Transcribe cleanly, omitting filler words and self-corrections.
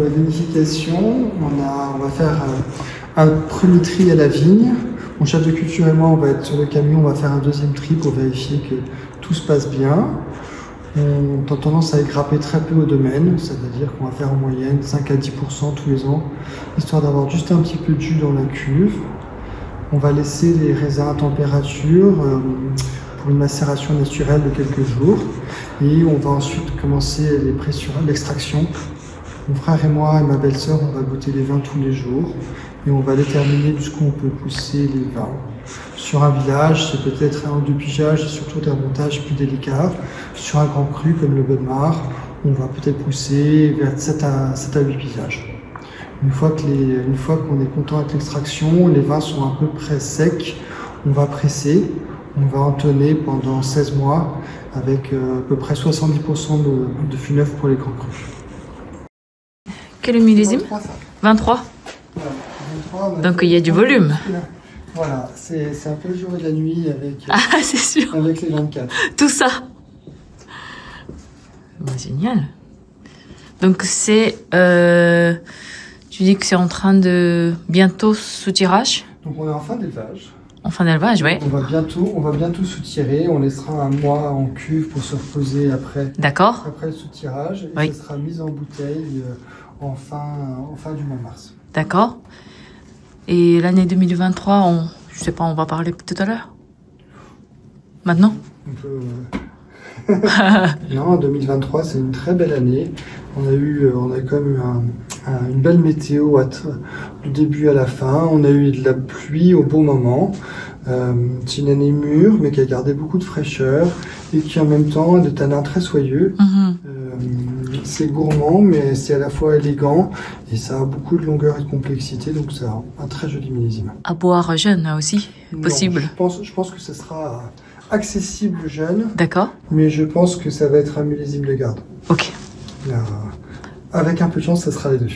la vinification, on va faire un premier tri à la vigne. Mon chef de culture et moi, on va être sur le camion, on va faire un deuxième tri pour vérifier que tout se passe bien. On a tendance à grapper très peu au domaine, ça veut dire qu'on va faire en moyenne 5 à 10% tous les ans, histoire d'avoir juste un petit peu de jus dans la cuve. On va laisser les raisins à température pour une macération naturelle de quelques jours. Et on va ensuite commencer l'extraction. Mon frère et moi et ma belle-sœur, on va goûter les vins tous les jours. Et on va déterminer jusqu'où on peut pousser les vins. Sur un village, c'est peut-être 1 ou 2 pigeages, et surtout des montages plus délicats. Sur un grand cru comme le Bonnemar, on va peut-être pousser vers 7 à 8 pigeages. Une fois qu'on est content avec l'extraction, les vins sont à peu près secs, on va presser, on va entonner pendant 16 mois avec à peu près 70% de fût neuf pour les grands crus. Quel millésime? 23. Voilà, 23. Donc il y a du volume. Voilà, c'est un peu le jour et la nuit avec, c'est sûr. avec les 24. Tout ça. Bah, génial. Donc c'est... tu dis que c'est en train de bientôt sous-tirage? Donc on est en fin d'élevage. En fin d'élevage, oui. On va bientôt sous-tirer. On laissera un mois en cuve pour se reposer après. D'accord. Après le sous-tirage. Et oui. ça sera mis en bouteille en fin du mois de mars. D'accord. Et l'année 2023, je sais pas, on va parler tout à l'heure? Maintenant? On peut... Non, 2023, c'est une très belle année. On a quand même eu une belle météo du début à la fin. On a eu de la pluie au bon moment. C'est une année mûre, mais qui a gardé beaucoup de fraîcheur et qui en même temps a des tanins très soyeux. C'est gourmand, mais c'est à la fois élégant et ça a beaucoup de longueur et de complexité, donc c'est un très joli millésime. À boire jeune aussi, possible? Non, je pense que ce sera accessible jeune. D'accord. Mais je pense que ça va être un millésime de garde. Ok. Avec un peu de chance, ça sera les deux.